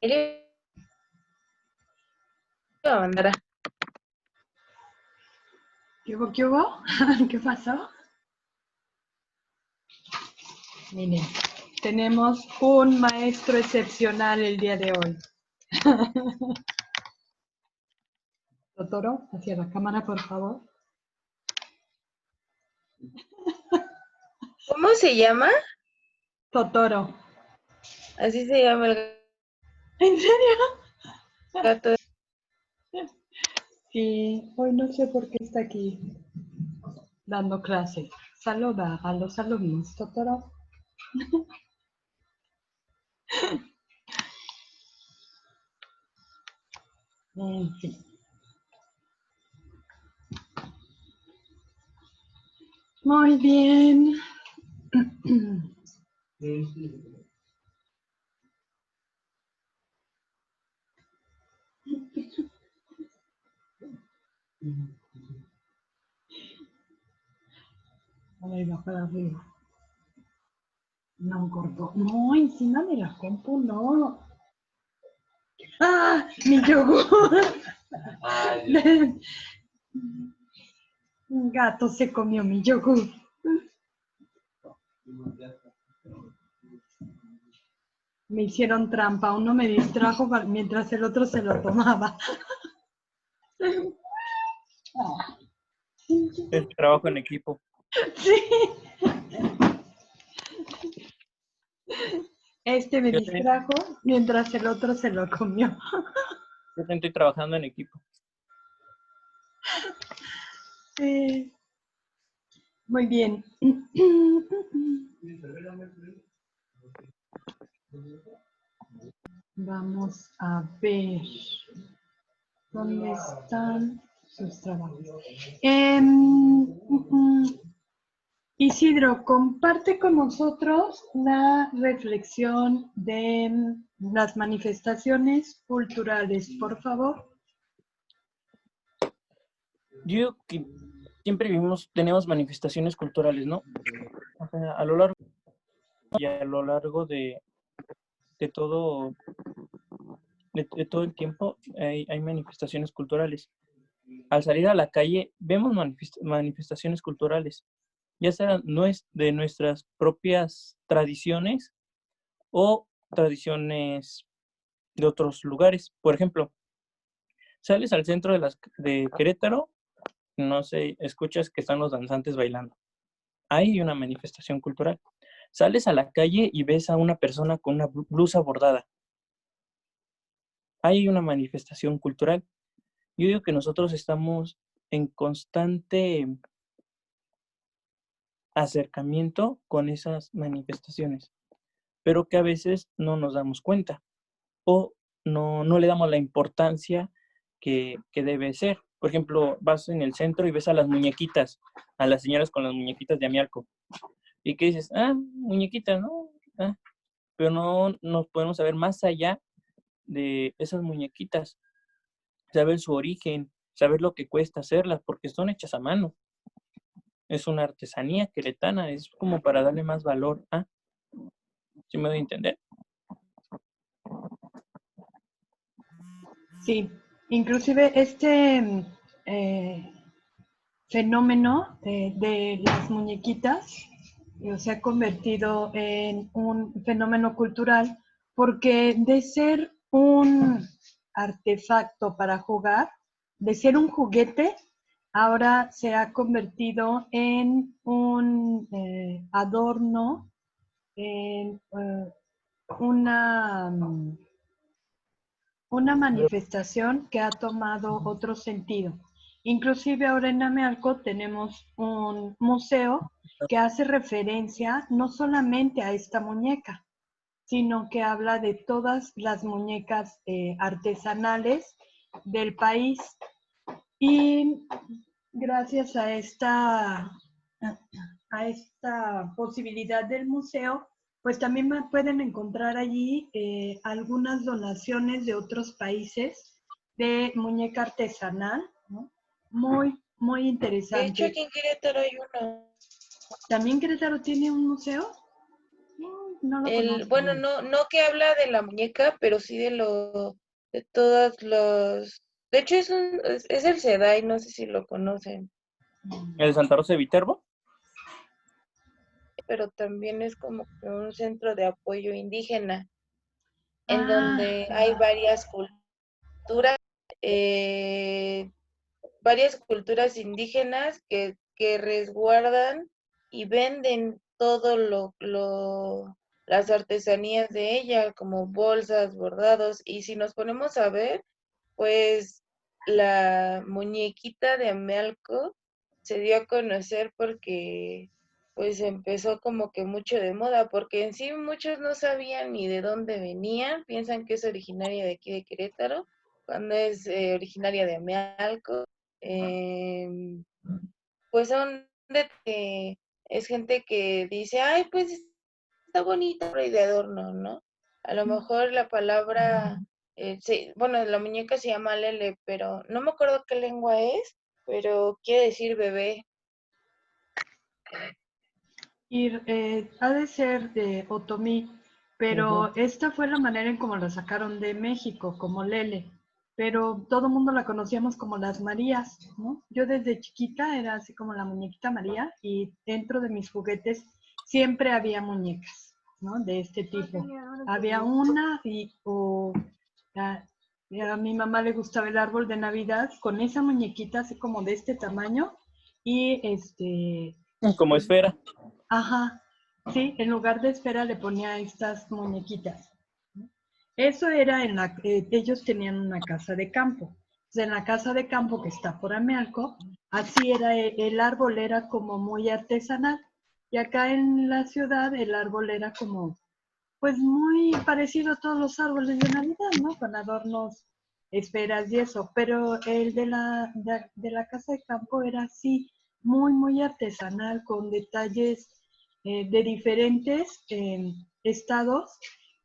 Él iba a mandar a... ¿Qué hubo? ¿Qué hubo? ¿Qué pasó? Miren, tenemos un maestro excepcional el día de hoy. Totoro, hacia la cámara, por favor. ¿Cómo se llama? Totoro. Así se llama el ¿En serio? gato. Sí, hoy no sé por qué está aquí dando clase. Saluda a los alumnos, Totoro. En fin. Muy bien. Ahí va para arriba. No cortó. No, encima de la compu no. ¡Ah! Mi yogur. Un gato se comió mi yogur. Me hicieron trampa. Uno me distrajo mientras el otro se lo tomaba. Es trabajo en equipo. Sí. Este me Yo distrajo mientras el otro se lo comió. también estoy trabajando en equipo. Sí. Muy bien. Vamos a ver dónde están sus trabajos. Isidro, comparte con nosotros la reflexión de las manifestaciones culturales, por favor. Yo digo que siempre tenemos manifestaciones culturales, ¿no? O sea, a lo largo y a lo largo de todo de todo el tiempo hay manifestaciones culturales. Al salir a la calle vemos manifestaciones culturales, ya sean de nuestras propias tradiciones o tradiciones de otros lugares. Por ejemplo, sales al centro de Querétaro, no sé, escuchas que están los danzantes bailando. Hay una manifestación cultural. Sales a la calle y ves a una persona con una blusa bordada. Hay una manifestación cultural. Yo digo que nosotros estamos en constante acercamiento con esas manifestaciones, pero que a veces no nos damos cuenta o no le damos la importancia que debe ser. Por ejemplo, vas en el centro y ves a las muñequitas, a las señoras con las muñequitas de Amialco. ¿Y qué dices? Ah, muñequitas, ¿no? Ah, pero no nos podemos saber más allá de esas muñequitas, saber su origen, saber lo que cuesta hacerlas, porque son hechas a mano. Es una artesanía queretana, es como para darle más valor a, ¿sí me doy a entender? Sí, inclusive este fenómeno de las muñequitas se ha convertido en un fenómeno cultural porque de ser un artefacto para jugar, de ser un juguete, ahora se ha convertido en un adorno, en una, una manifestación que ha tomado otro sentido. Inclusive ahora en Amealco tenemos un museo que hace referencia no solamente a esta muñeca, sino que habla de todas las muñecas artesanales del país. Y gracias a esta posibilidad del museo, pues también pueden encontrar allí algunas donaciones de otros países de muñeca artesanal, ¿no? Muy, muy De hecho, interesante. aquí en Querétaro hay uno. ¿También Querétaro tiene un museo? No lo conozco. Bueno, no que habla de la muñeca, pero sí de todos los. De hecho, es el SEDAI, no sé si lo conocen, ¿El Santa Rosa de Viterbo? pero también es como que un centro de apoyo indígena, en Ah, donde hay eh, varias culturas indígenas que resguardan y venden todo las artesanías de ella, como bolsas, bordados, y si nos ponemos a ver, pues la muñequita de Amealco se dio a conocer porque pues empezó como que mucho de moda, porque en sí muchos no sabían ni de dónde venían, piensan que es originaria de aquí de Querétaro, cuando es originaria de Amealco. Em, pues son es gente que dice, ay, pues está bonito y de adorno, ¿no? A lo mejor la palabra, sí, bueno, la muñeca se llama Lele, pero no me acuerdo qué lengua es, pero quiere decir bebé. y ha de ser de Otomí, Ujú. pero esta fue la manera en cómo la sacaron de México, como Lele. Pero todo el mundo la conocíamos como las Marías, ¿no? Yo desde chiquita era así como la muñequita María y dentro de mis juguetes siempre había muñecas, ¿no? De este tipo. Había una a, y a mi mamá le gustaba el árbol de Navidad con esa muñequita así como de este tamaño y Como esfera. ajá, sí, en lugar de esfera le ponía estas muñequitas. Eso era ellos tenían una casa de campo. Entonces, en la casa de campo que está por Amealco, así era, el árbol era como muy artesanal. Y acá en la ciudad el árbol era como, pues muy parecido a todos los árboles de Navidad, ¿no? Con adornos, esferas y eso. Pero el de la casa de campo era así, muy, muy artesanal, con detalles de diferentes estados,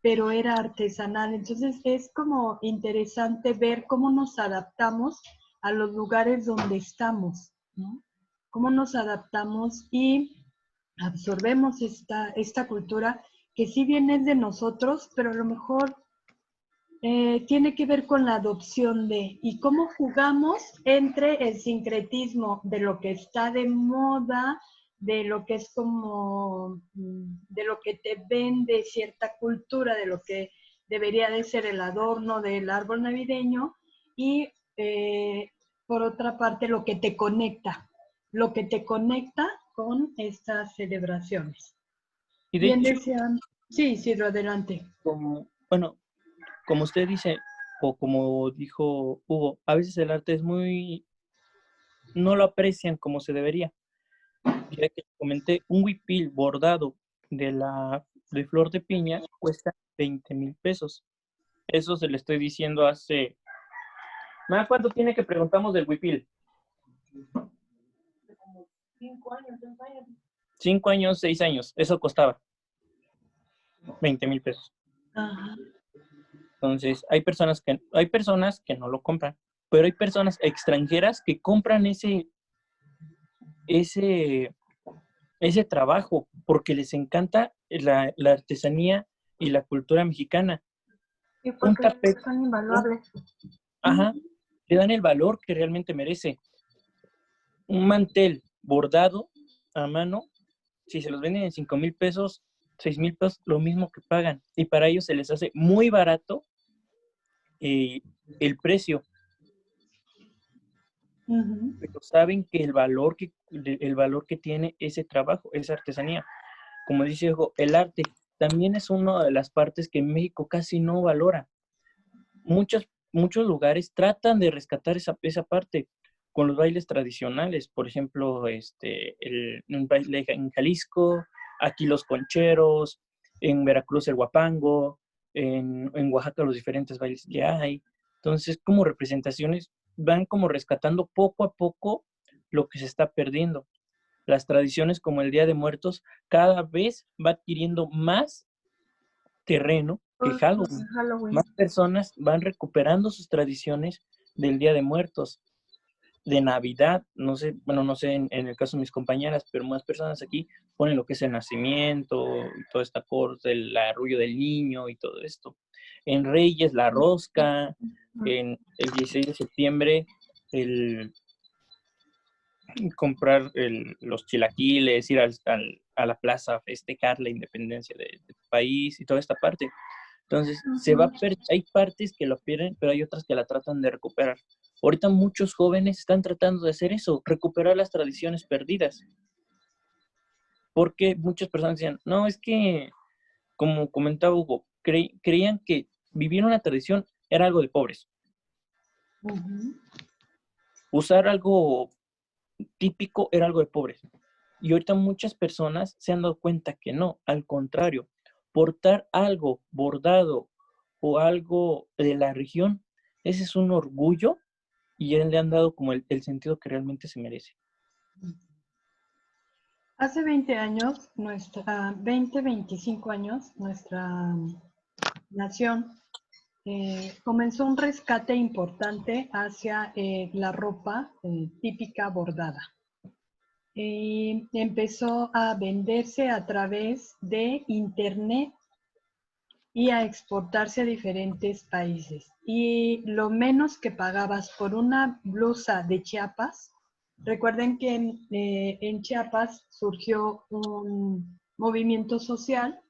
pero era artesanal. Entonces es como interesante ver cómo nos adaptamos a los lugares donde estamos, ¿no? Cómo nos adaptamos y absorbemos esta cultura que si bien es de nosotros, pero a lo mejor tiene que ver con la adopción y cómo jugamos entre el sincretismo de lo que está de moda, de lo que es como, de lo que te vende cierta cultura, de lo que debería de ser el adorno del árbol navideño y por otra parte lo que te conecta con estas celebraciones. Y de Bien hecho, decían, sí, sí, adelante. bueno, como usted dice, o como dijo Hugo, a veces el arte es no lo aprecian como se debería. Ya que comenté, un huipil bordado de flor de piña cuesta 20,000 pesos. Eso se le estoy diciendo hace... ¿Más cuánto tiene que preguntamos del huipil? 5 años, 6 años. Eso costaba 20,000 pesos. Ajá. Entonces, hay personas que no lo compran, pero hay personas extranjeras que compran ese, ese trabajo porque les encanta la artesanía y la cultura mexicana. Sí, Un porque tapete, son invaluables. ajá, le dan el valor que realmente merece. Un mantel bordado a mano, si se los venden en 5,000 pesos, 6,000 pesos, lo mismo que pagan. Y para ellos se les hace muy barato el precio, Ujú. pero saben que el valor que tiene ese trabajo, esa artesanía. Como dice Hugo, el arte también es una de las partes que México casi no valora. Muchos lugares tratan de rescatar esa parte con los bailes tradicionales. Por ejemplo, un baile en Jalisco, aquí los concheros, en Veracruz el huapango, en Oaxaca los diferentes bailes que hay. Entonces, como representaciones, van como rescatando poco a poco lo que se está perdiendo. Las tradiciones como el Día de Muertos cada vez va adquiriendo más terreno que Justo Halloween. en Halloween. Más personas van recuperando sus tradiciones del Día de Muertos, de Navidad, no sé, bueno, no sé en el caso de mis compañeras, pero más personas aquí ponen lo que es el nacimiento, y toda esta cosa, el arrullo del niño y todo esto. En Reyes, la rosca, en el 16 de septiembre, el comprar los chilaquiles, ir a la plaza a festejar la independencia de tu país y toda esta parte. Entonces, hay partes que lo pierden, pero hay otras que la tratan de recuperar. Ahorita muchos jóvenes están tratando de hacer eso, recuperar las tradiciones perdidas. Porque muchas personas decían, no, es que, como comentaba Hugo, creían que vivir una tradición era algo de pobres. Usar algo típico era algo de pobres. Y ahorita muchas personas se han dado cuenta que no, al contrario, portar algo bordado o algo de la región, ese es un orgullo y ya le han dado como el sentido que realmente se merece. Hace 20 años, 25 años, nuestra nación comenzó un rescate importante hacia la ropa típica bordada. Empezó a venderse a través de Internet y a exportarse a diferentes países. Y lo menos que pagabas por una blusa de Chiapas, recuerden que en Chiapas surgió un movimiento social,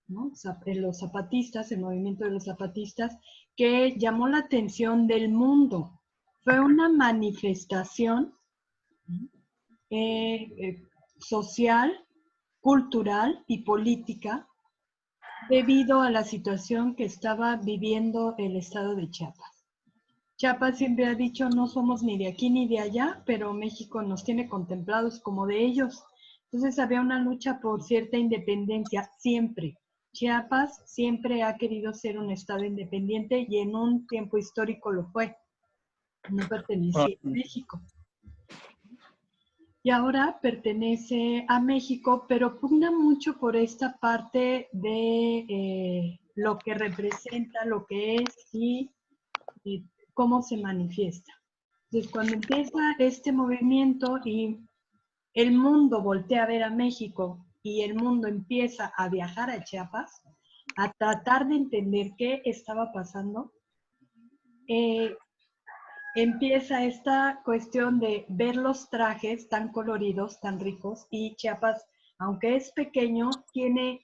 ¿no? Los zapatistas, el movimiento de los zapatistas, que llamó la atención del mundo. Fue una manifestación social, cultural y política debido a la situación que estaba viviendo el estado de Chiapas. Chiapas siempre ha dicho no somos ni de aquí ni de allá, pero México nos tiene contemplados como de ellos. Entonces había una lucha por cierta independencia siempre. Chiapas siempre ha querido ser un estado independiente y en un tiempo histórico lo fue. No pertenecía a México. Y ahora pertenece a México, pero pugna mucho por esta parte de lo que representa, lo que es y cómo se manifiesta. Entonces, cuando empieza este movimiento y el mundo voltea a ver a México y el mundo empieza a viajar a Chiapas, a tratar de entender qué estaba pasando, empieza esta cuestión de ver los trajes tan coloridos, tan ricos, y Chiapas, aunque es pequeño, tiene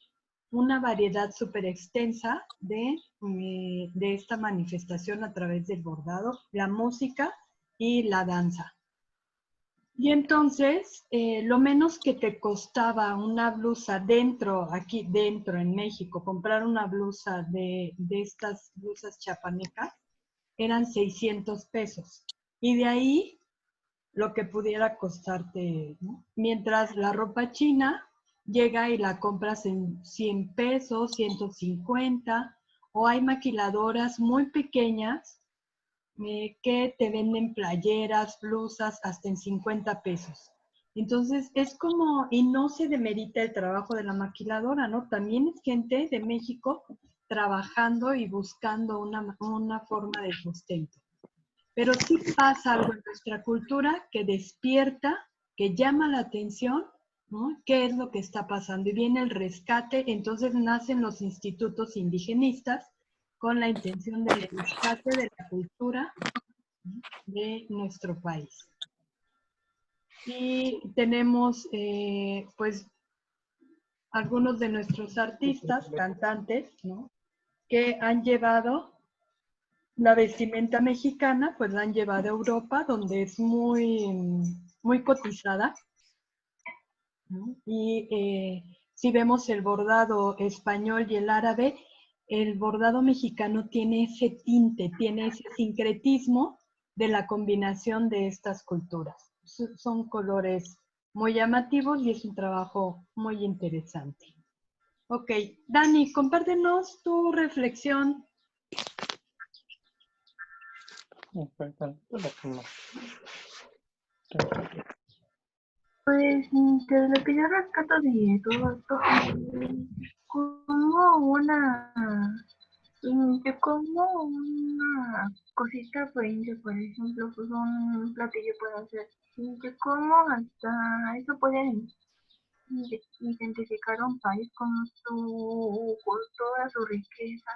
una variedad súper extensa de esta manifestación a través del bordado, la música y la danza. Y entonces, lo menos que te costaba una blusa aquí dentro en México, comprar una blusa de estas blusas chapanecas, eran 600 pesos. Y de ahí lo que pudiera costarte, ¿no? Mientras la ropa china llega y la compras en 100 pesos, 150, o hay maquiladoras muy pequeñas que te venden playeras, blusas, hasta en 50 pesos. Entonces, es como, y no se demerita el trabajo de la maquiladora, ¿no? También es gente de México trabajando y buscando una forma de sustento. Pero sí pasa algo en nuestra cultura que despierta, que llama la atención, ¿no? ¿Qué es lo que está pasando? Y viene el rescate, entonces nacen los institutos indigenistas con la intención del rescate de la cultura, ¿no?, de nuestro país. Y tenemos, pues, algunos de nuestros artistas, cantantes, ¿no?, que han llevado la vestimenta mexicana, pues la han llevado a Europa, donde es muy cotizada, ¿no? Y si vemos el bordado español y el árabe, el bordado mexicano tiene ese tinte, tiene ese sincretismo de la combinación de estas culturas. Son colores muy llamativos y es un trabajo muy interesante. Ok, Dani, compártenos tu reflexión. Pues de lo que yo rescato de todo esto, como una cosita frente, por ejemplo, pues un platillo puede ser de cómo hasta eso pueden identificar un país con su cultura, su riqueza,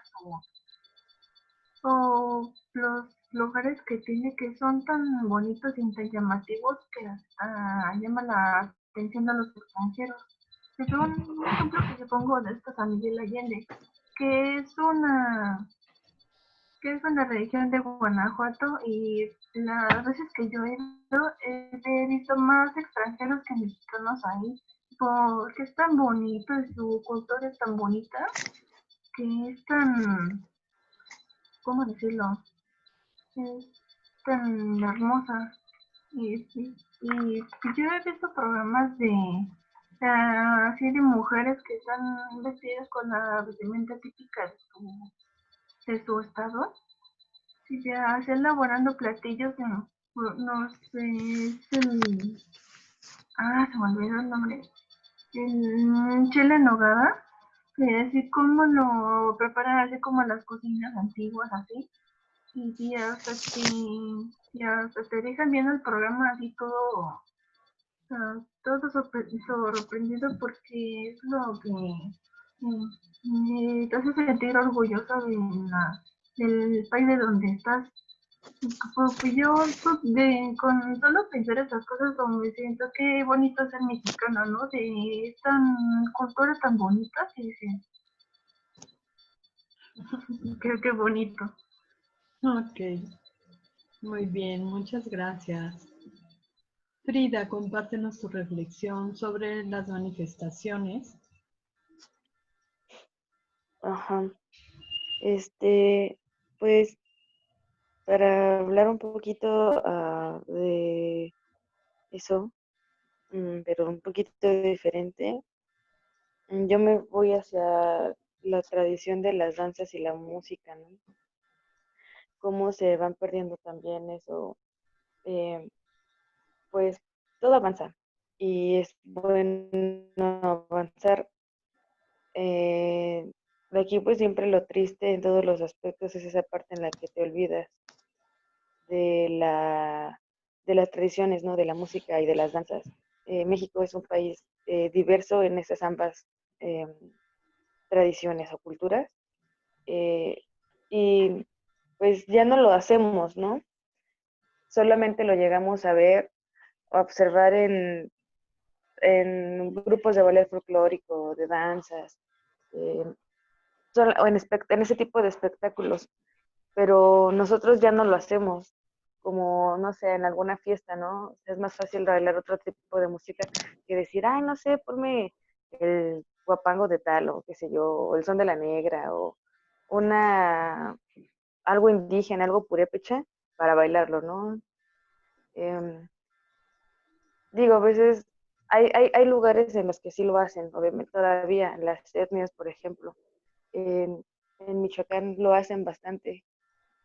o los lugares que tiene que son tan bonitos y tan llamativos que hasta llaman la atención a los extranjeros. Es un ejemplo que yo pongo de esta San Miguel Allende, que es una que es una región de Guanajuato y las veces que yo he ido he visto más extranjeros que mexicanos ahí, porque es tan bonito y su cultura es tan bonita que es tan, ¿cómo decirlo? Es tan hermosa. Y yo he visto programas de así de mujeres que están vestidas con la vestimenta típica de su estado. Sí, ya así elaborando platillos de, no sé, es el, se me olvidó el nombre, el chile en nogada, que así como lo preparan así como las cocinas antiguas así, y ya hasta te dejan viendo el programa así todo, todo sorprendido porque es lo que te hace sentir orgullosa del país de donde estás. Pues yo con solo pensar esas cosas como me siento qué bonito ser mexicano, ¿no? De esta cultura tan bonita que dice, creo que bonito. Ok, muy bien, muchas gracias. Frida, compártenos tu reflexión sobre las manifestaciones. Ajá. Pues para hablar un poquito de eso, pero un poquito diferente, yo me voy hacia la tradición de las danzas y la música, ¿no? Cómo se van perdiendo también eso, eh, pues todo avanza y es bueno avanzar. De aquí pues siempre lo triste en todos los aspectos es esa parte en la que te olvidas de de las tradiciones, ¿no? De la música y de las danzas. México es un país diverso en esas ambas eh, tradiciones o culturas. eh, y pues ya no lo hacemos, ¿no? Solamente lo llegamos a ver o a observar en grupos de ballet folclórico, de danzas, eh, o en ese tipo de espectáculos, pero nosotros ya no lo hacemos, como, no sé, en alguna fiesta, ¿no? Es más fácil bailar otro tipo de música que decir, ay, no sé, ponme el guapango de tal, o qué sé yo, o el son de la negra, o una, algo indígena, algo purépecha, para bailarlo, ¿no? Eh, Digo, a veces hay lugares en los que sí lo hacen, obviamente todavía, en las etnias, por ejemplo. En Michoacán lo hacen bastante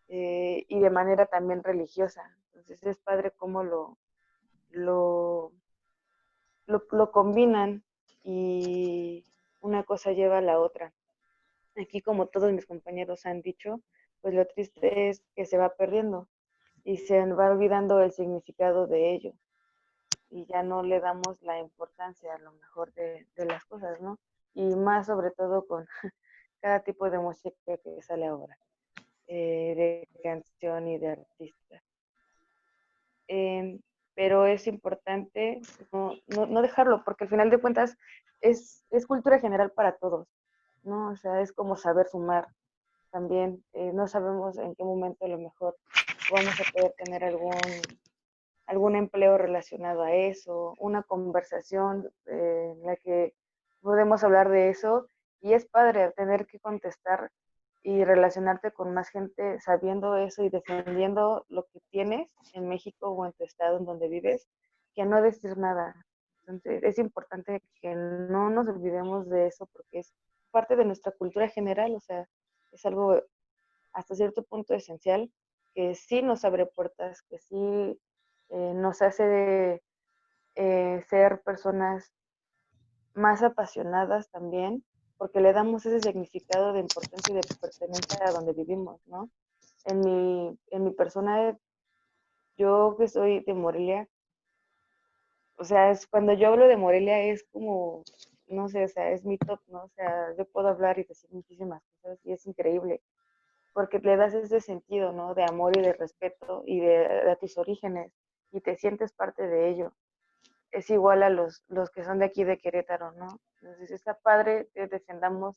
y de manera también religiosa. Entonces es padre cómo lo, lo combinan y una cosa lleva a la otra. Aquí, como todos mis compañeros han dicho, pues lo triste es que se va perdiendo y se va olvidando el significado de ello y ya no le damos la importancia a lo mejor de las cosas, ¿no? Y más sobre todo con cada tipo de música que sale ahora, de canción y de artista. Pero es importante no dejarlo, porque al final de cuentas es cultura general para todos, ¿no? O sea, es como saber sumar también. No sabemos en qué momento a lo mejor vamos a poder tener algún empleo relacionado a eso, una conversación en la que podemos hablar de eso y es padre tener que contestar y relacionarte con más gente sabiendo eso y defendiendo lo que tienes en México o en tu estado en donde vives, que no decir nada. Entonces es importante que no nos olvidemos de eso porque es parte de nuestra cultura general, o sea, es algo hasta cierto punto esencial que sí nos abre puertas, que sí nos hace ser personas más apasionadas también, porque le damos ese significado de importancia y de pertenencia a donde vivimos, ¿no? en mi persona, yo que soy de Morelia, o sea, cuando yo hablo de Morelia es como, no sé, o sea, es mi top, ¿no? O sea, yo puedo hablar y decir muchísimas cosas y es increíble, porque le das ese sentido, ¿no? De amor y de respeto y de tus orígenes y te sientes parte de ello. Es igual a los que son de aquí de Querétaro, ¿no? Entonces está padre que defendamos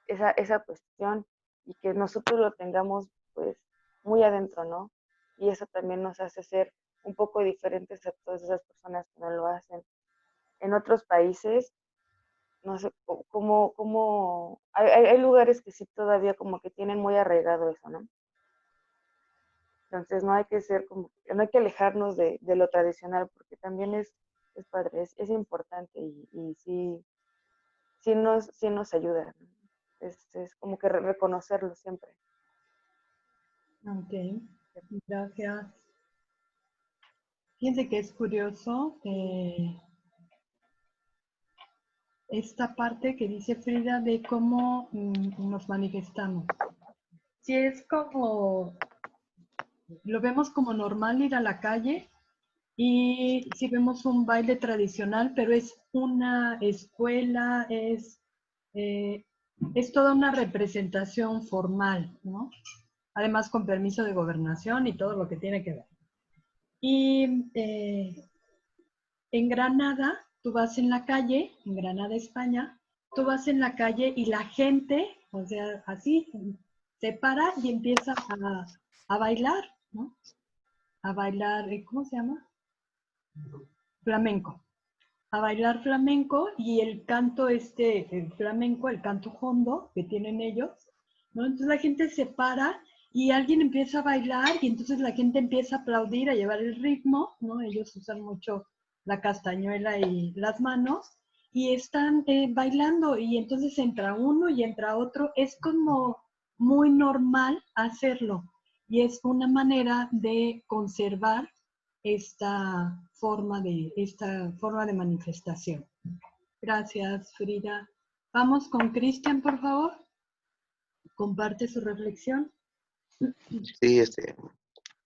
esa cuestión y que nosotros lo tengamos pues muy adentro, ¿no? Y eso también nos hace ser un poco diferentes a todas esas personas que no lo hacen. En otros países, no sé, hay lugares que sí todavía como que tienen muy arraigado eso, ¿no? Entonces no hay que ser como, no hay que alejarnos de lo tradicional porque también es padre, es importante y sí, sí nos ayuda, ¿no? Es como que reconocerlo siempre. Ok, gracias. Fíjense que es curioso esta parte que dice Frida de cómo nos manifestamos. Si es como, lo vemos como normal ir a la calle y si vemos un baile tradicional, pero es una escuela, es toda una representación formal, ¿no? Además con permiso de gobernación y todo lo que tiene que ver. Y en Granada, tú vas en la calle, en Granada, España, tú vas en la calle y la gente, o sea, así, se para y empieza a bailar, ¿no? A bailar, ¿cómo se llama? Flamenco. A bailar flamenco y el canto el flamenco, el canto hondo que tienen ellos, ¿no? Entonces la gente se para y alguien empieza a bailar y entonces la gente empieza a aplaudir, a llevar el ritmo, ¿no? Ellos usan mucho la castañuela y las manos y están bailando y entonces entra uno y entra otro. Es como muy normal hacerlo y es una manera de conservar esta forma de manifestación. Gracias, Frida. Vamos con Cristian, por favor. Comparte su reflexión. Sí,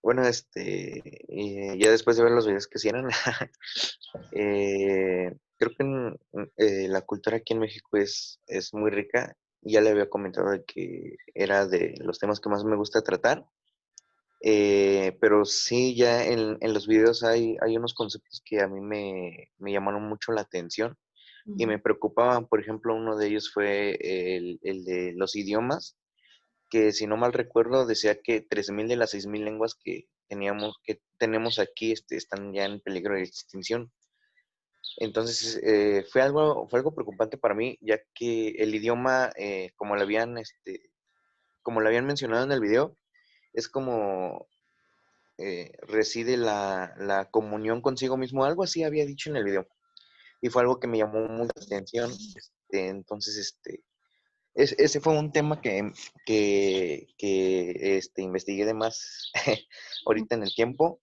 bueno, ya después de ver los videos que hicieron, creo que la cultura aquí en México es muy rica. Ya le había comentado de que era de los temas que más me gusta tratar, pero sí, ya en los videos hay unos conceptos que a mí me llamaron mucho la atención y me preocupaban. Por ejemplo, uno de ellos fue el de los idiomas, que si no mal recuerdo decía que 13.000 de las 6.000 lenguas que tenemos aquí están ya en peligro de extinción. Entonces fue algo preocupante para mí, ya que el idioma, como lo habían mencionado en el video, es como reside la comunión consigo mismo, algo así había dicho en el video. Y fue algo que me llamó mucha atención. Entonces, ese fue un tema que investigué de más ahorita en el tiempo.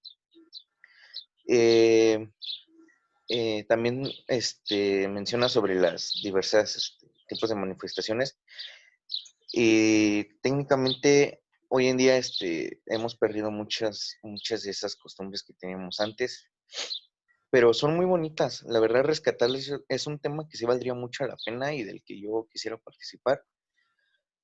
También menciona sobre las diversas tipos de manifestaciones y técnicamente hoy en día hemos perdido muchas de esas costumbres que teníamos antes, pero son muy bonitas. La verdad, rescatarles es un tema que sí valdría mucho la pena y del que yo quisiera participar,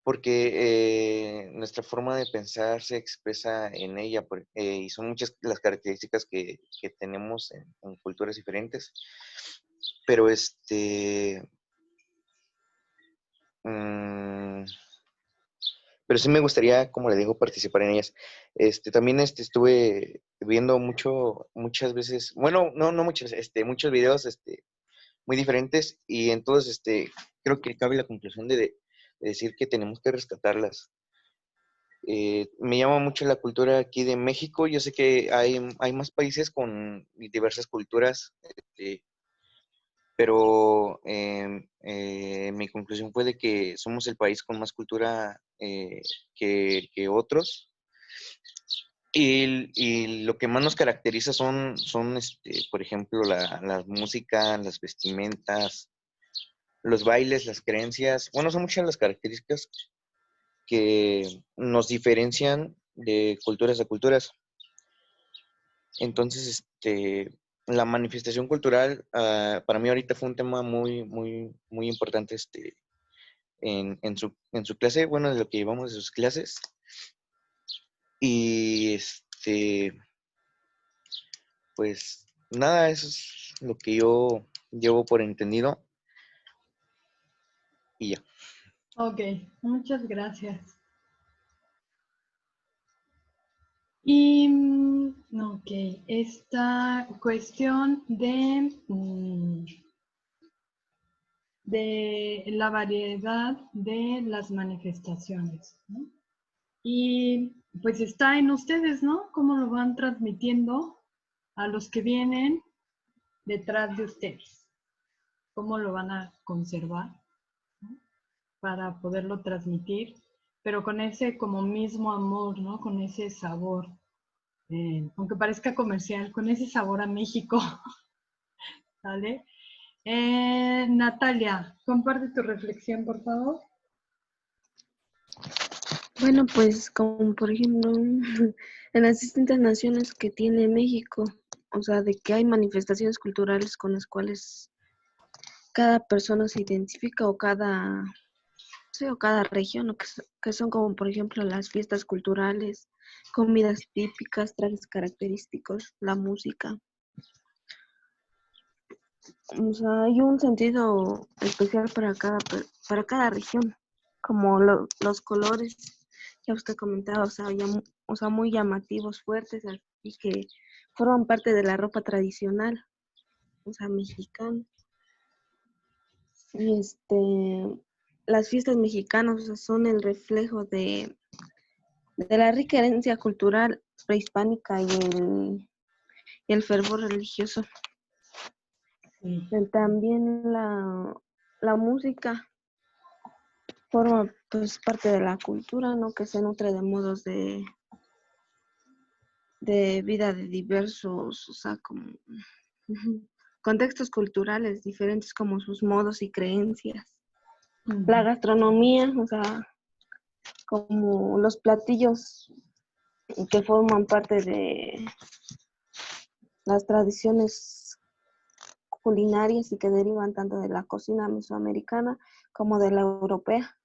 porque nuestra forma de pensar se expresa en ella y son muchas las características que tenemos en culturas diferentes, pero mm, pero sí me gustaría, como le digo, participar en ellas. También estuve viendo muchas veces, bueno, no muchas, muchos videos muy diferentes y entonces creo que cabe la conclusión de decir que tenemos que rescatarlas. Me llama mucho la cultura aquí de México. Yo sé que hay más países con diversas culturas, pero mi conclusión fue de que somos el país con más cultura que otros. Y lo que más nos caracteriza son por ejemplo, la música, las vestimentas, los bailes, las creencias. Bueno, son muchas las características que nos diferencian de culturas a culturas. Entonces, la manifestación cultural para mí ahorita fue un tema muy, muy, muy importante en su clase, bueno, de lo que llevamos de sus clases. Y pues nada, eso es lo que yo llevo por entendido y ya. Ok, muchas gracias. Y, ok, esta cuestión de la variedad de las manifestaciones, ¿no? Y pues está en ustedes, ¿no? Cómo lo van transmitiendo a los que vienen detrás de ustedes. Cómo lo van a conservar, ¿no? Para poderlo transmitir, pero con ese como mismo amor, ¿no? Con ese sabor, aunque parezca comercial, con ese sabor a México, ¿vale? Natalia, comparte tu reflexión, por favor. Bueno, pues como por ejemplo en las distintas naciones que tiene México, o sea, de que hay manifestaciones culturales con las cuales cada persona se identifica o cada, sí, o cada región, o que son como por ejemplo las fiestas culturales, comidas típicas, trajes característicos, la música. O sea, hay un sentido especial para cada región, como los colores, ya usted comentaba, o sea, o sea, muy llamativos, fuertes, y que forman parte de la ropa tradicional, o sea, mexicana. Y las fiestas mexicanas, o sea, son el reflejo de la rica herencia cultural prehispánica y el fervor religioso. Sí. También la música forma pues parte de la cultura, ¿no? Que se nutre de modos de vida de diversos, o sea, como contextos culturales diferentes como sus modos y creencias. La gastronomía, o sea, como los platillos que forman parte de las tradiciones culinarias y que derivan tanto de la cocina mesoamericana como de la europea.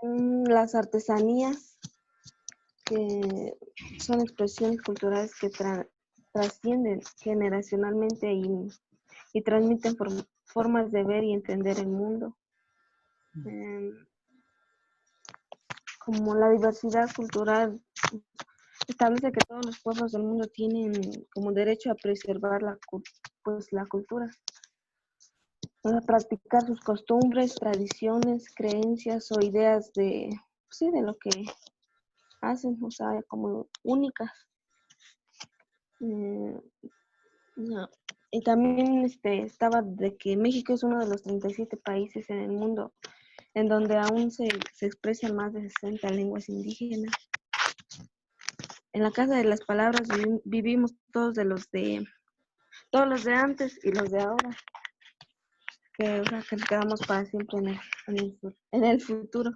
Las artesanías, que son expresiones culturales que trascienden generacionalmente y transmiten formas de ver y entender el mundo. Como la diversidad cultural establece que todos los pueblos del mundo tienen como derecho a preservar la cultura, a practicar sus costumbres, tradiciones, creencias o ideas de lo que hacen, o sea, como únicas. No. Y también estaba de que México es uno de los 37 países en el mundo en donde aún se expresan más de 60 lenguas indígenas. En la Casa de las Palabras vivimos todos los de antes y los de ahora, que, o sea, que nos quedamos para siempre en el futuro.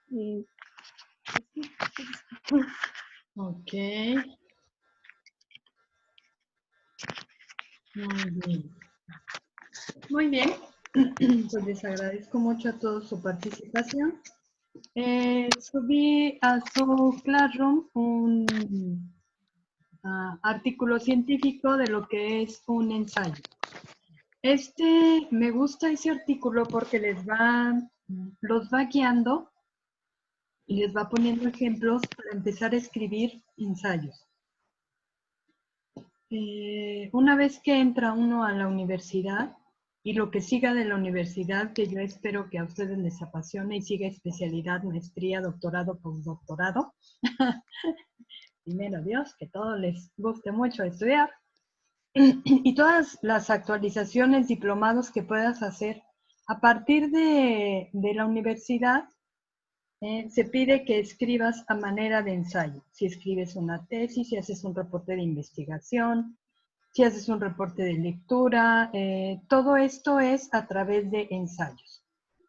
Y, Ok. Muy bien. Muy bien. Pues les agradezco mucho a todos su participación. Subí a su Classroom un artículo científico de lo que es un ensayo. Me gusta ese artículo porque los va guiando y les va poniendo ejemplos para empezar a escribir ensayos. Una vez que entra uno a la universidad y lo que siga de la universidad, que yo espero que a ustedes les apasione y siga especialidad, maestría, doctorado, postdoctorado, primero Dios, que todo les guste mucho estudiar, y todas las actualizaciones, diplomados que puedas hacer a partir de la universidad, se pide que escribas a manera de ensayo. Si escribes una tesis, si haces un reporte de investigación, si haces un reporte de lectura, todo esto es a través de ensayos.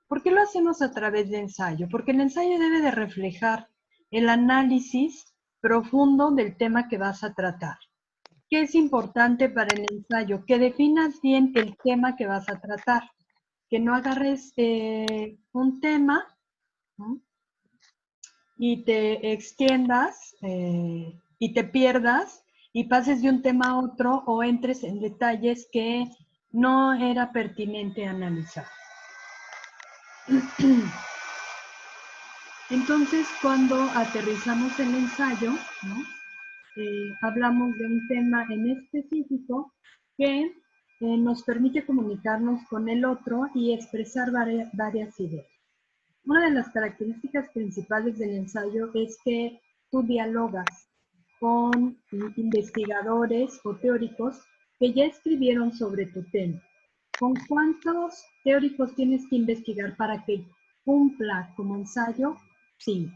¿Por qué lo hacemos a través de ensayo? Porque el ensayo debe de reflejar el análisis profundo del tema que vas a tratar. ¿Qué es importante para el ensayo? Que definas bien el tema que vas a tratar. Que no agarres un tema, ¿no?, y te extiendas y te pierdas y pases de un tema a otro o entres en detalles que no era pertinente analizar. Entonces, cuando aterrizamos el ensayo, ¿no?, hablamos de un tema en específico que nos permite comunicarnos con el otro y expresar varias ideas. Una de las características principales del ensayo es que tú dialogas con investigadores o teóricos que ya escribieron sobre tu tema. ¿Con cuántos teóricos tienes que investigar para que cumpla como ensayo? 5.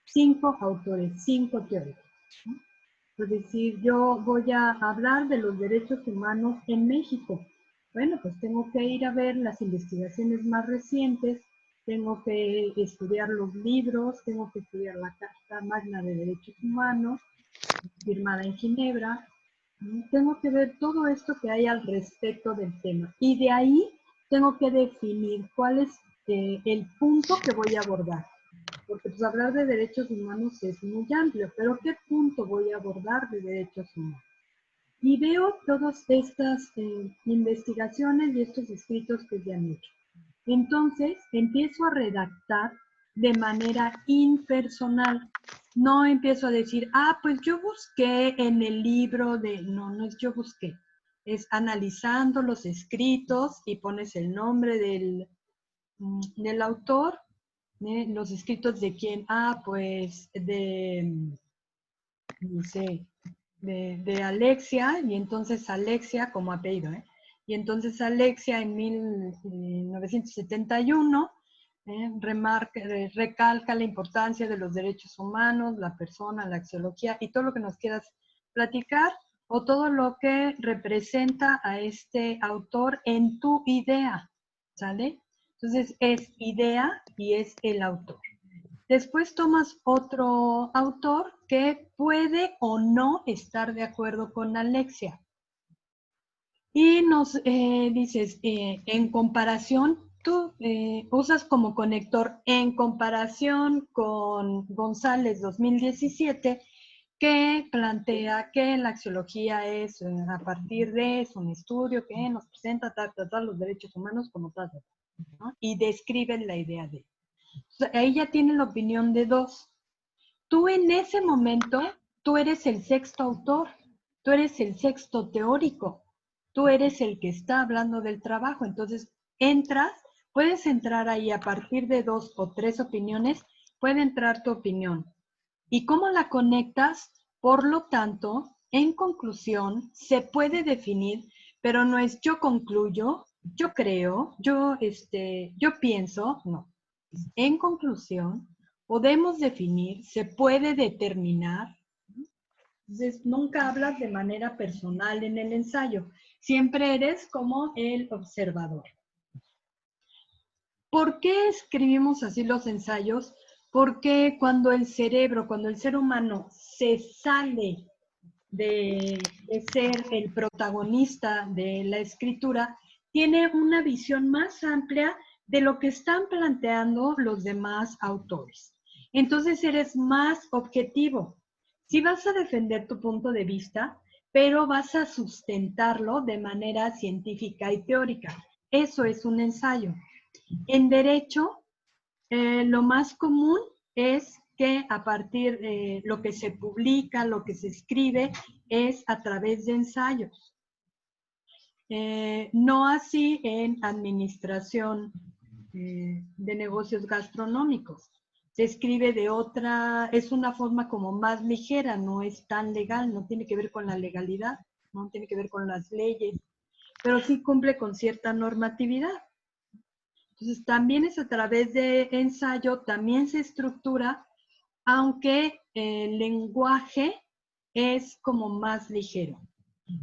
5 autores, 5 teóricos, ¿no? Es decir, yo voy a hablar de los derechos humanos en México. Bueno, pues tengo que ir a ver las investigaciones más recientes, tengo que estudiar los libros, tengo que estudiar la Carta Magna de Derechos Humanos, firmada en Ginebra, ¿no? Tengo que ver todo esto que hay al respecto del tema. Y de ahí tengo que definir cuál es el punto que voy a abordar. Porque pues hablar de derechos humanos es muy amplio, pero ¿qué punto voy a abordar de derechos humanos? Y veo todas estas investigaciones y estos escritos que se han hecho. Entonces, empiezo a redactar de manera impersonal. No empiezo a decir, pues yo busqué en el libro de... No, no es yo busqué. Es analizando los escritos y pones el nombre del autor, los escritos de quién, pues no sé, de Alexia, y entonces Alexia como apellido, y entonces Alexia en 1971 recalca la importancia de los derechos humanos, la persona, la axiología y todo lo que nos quieras platicar o todo lo que representa a este autor en tu idea, ¿sale? Entonces es idea y es el autor. Después tomas otro autor que puede o no estar de acuerdo con Alexia. Y nos dices, en comparación, tú usas como conector en comparación con González 2017, que plantea que la axiología es a partir de, es un estudio que nos presenta los derechos humanos como tal, ¿no? Y describen la idea de. Ahí ya tienen la opinión de 2. Tú en ese momento, tú eres el sexto autor, tú eres el sexto teórico, tú eres el que está hablando del trabajo. Entonces, puedes entrar ahí a partir de 2 o 3 opiniones, puede entrar tu opinión. ¿Y cómo la conectas? Por lo tanto, en conclusión, se puede definir, pero no es yo concluyo, yo creo, yo pienso, no. En conclusión, podemos definir, se puede determinar. Entonces, nunca hablas de manera personal en el ensayo. Siempre eres como el observador. ¿Por qué escribimos así los ensayos? Porque cuando el cerebro, cuando el ser humano se sale de ser el protagonista de la escritura, tiene una visión más amplia de lo que están planteando los demás autores. Entonces eres más objetivo. Sí vas a defender tu punto de vista, pero vas a sustentarlo de manera científica y teórica. Eso es un ensayo. En derecho, lo más común es que a partir de lo que se publica, lo que se escribe, es a través de ensayos. No así en administración de negocios gastronómicos. Se escribe de otra, es una forma como más ligera, no es tan legal, no tiene que ver con la legalidad, no tiene que ver con las leyes, pero sí cumple con cierta normatividad. Entonces, también es a través de ensayo, también se estructura, aunque el lenguaje es como más ligero.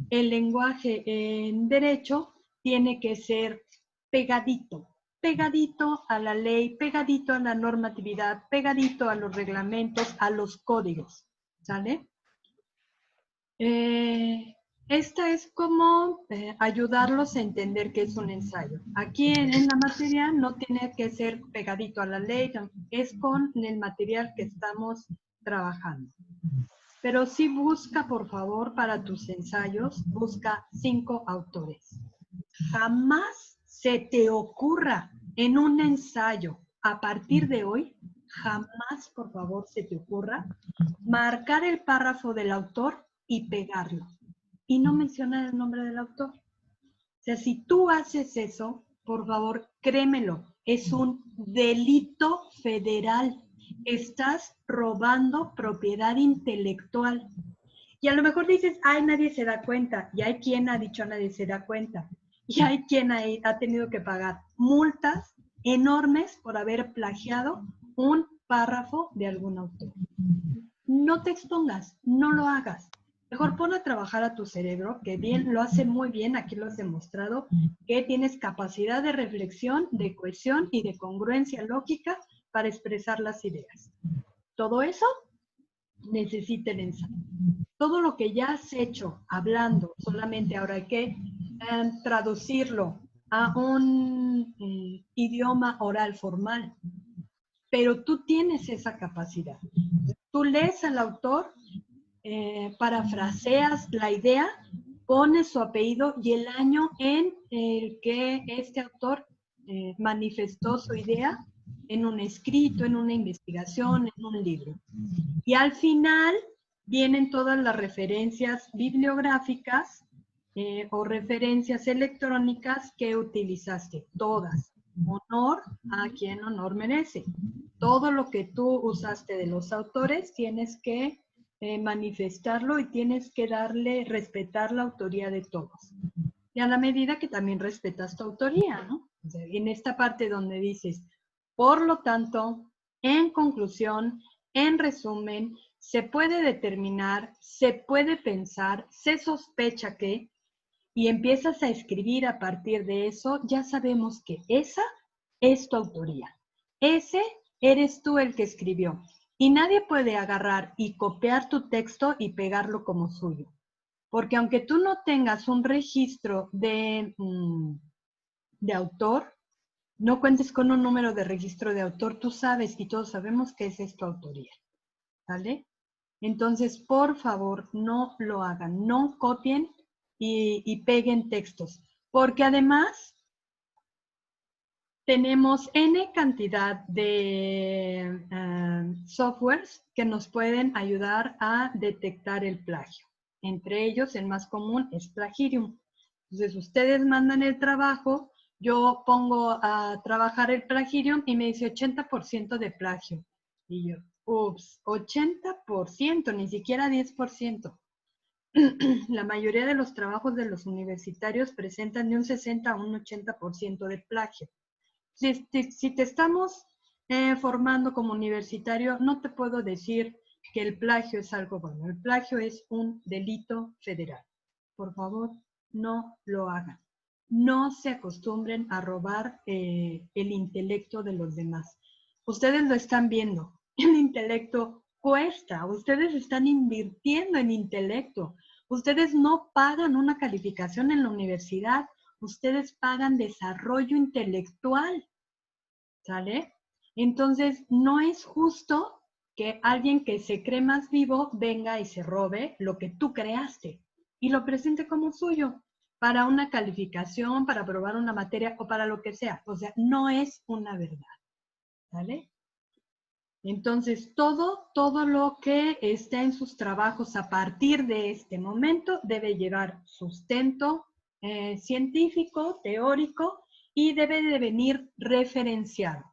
El lenguaje en derecho tiene que ser pegadito, pegadito a la ley, pegadito a la normatividad, pegadito a los reglamentos, a los códigos, ¿sale? Esta es como ayudarlos a entender que es un ensayo. Aquí en la materia no tiene que ser pegadito a la ley, es con el material que estamos trabajando. Pero sí busca, por favor, para tus ensayos, busca 5 autores. Jamás se te ocurra en un ensayo, a partir de hoy, jamás, por favor, se te ocurra marcar el párrafo del autor y pegarlo. Y no mencionar el nombre del autor. O sea, si tú haces eso, por favor, créemelo, es un delito federal. Estás robando propiedad intelectual. Y a lo mejor dices, ay, nadie se da cuenta. Y hay quien ha dicho, nadie se da cuenta. Y hay quien ha tenido que pagar multas enormes por haber plagiado un párrafo de algún autor. No te expongas, no lo hagas. Mejor pon a trabajar a tu cerebro, que bien, lo hace muy bien, aquí lo has demostrado, que tienes capacidad de reflexión, de cohesión y de congruencia lógica para expresar las ideas. Todo eso necesita el ensayo. Todo lo que ya has hecho hablando, solamente ahora hay que traducirlo a un idioma oral formal. Pero tú tienes esa capacidad. Tú lees al autor, parafraseas la idea, pones su apellido y el año en el que este autor manifestó su idea en un escrito, en una investigación, en un libro. Y al final vienen todas las referencias bibliográficas o referencias electrónicas que utilizaste, todas. Honor a quien honor merece. Todo lo que tú usaste de los autores tienes que manifestarlo y tienes que respetar la autoría de todos. Y a la medida que también respetas tu autoría, ¿no? O sea, en esta parte donde dices, por lo tanto, en conclusión, en resumen, se puede determinar, se puede pensar, se sospecha que, y empiezas a escribir a partir de eso, ya sabemos que esa es tu autoría. Ese eres tú el que escribió. Y nadie puede agarrar y copiar tu texto y pegarlo como suyo. Porque aunque tú no tengas un registro de autor, no cuentes con un número de registro de autor, tú sabes y todos sabemos que esa es tu autoría. ¿Vale? Entonces, por favor, no lo hagan, no copien y peguen textos, porque además tenemos N cantidad de softwares que nos pueden ayudar a detectar el plagio. Entre ellos, el más común es Plagiarium. Entonces, ustedes mandan el trabajo, yo pongo a trabajar el Plagiarium y me dice 80% de plagio. Y yo, ups, 80%, ni siquiera 10%. La mayoría de los trabajos de los universitarios presentan de un 60 a un 80% de plagio. Si te estamos formando como universitario, no te puedo decir que el plagio es algo bueno. El plagio es un delito federal. Por favor, no lo hagan. No se acostumbren a robar el intelecto de los demás. Ustedes lo están viendo. El intelecto cuesta. Ustedes están invirtiendo en intelecto. Ustedes no pagan una calificación en la universidad. Ustedes pagan desarrollo intelectual. ¿Sale? Entonces, no es justo que alguien que se cree más vivo venga y se robe lo que tú creaste y lo presente como suyo para una calificación, para aprobar una materia o para lo que sea. O sea, no es una verdad. ¿Vale? Entonces, todo lo que está en sus trabajos a partir de este momento debe llevar sustento científico, teórico, y debe de venir referenciado.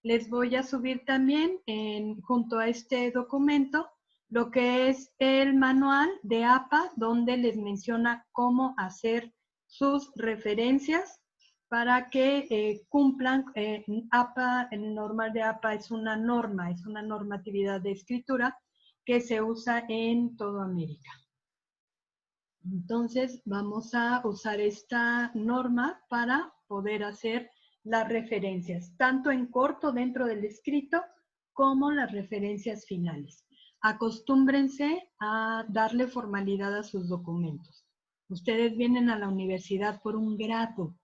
Les voy a subir también junto a este documento lo que es el manual de APA, donde les menciona cómo hacer sus referencias para que cumplan. APA, el normal de APA es una norma, es una normatividad de escritura que se usa en toda América. Entonces, vamos a usar esta norma para poder hacer las referencias, tanto en corto dentro del escrito como las referencias finales. Acostúmbrense a darle formalidad a sus documentos. Ustedes vienen a la universidad por un grado,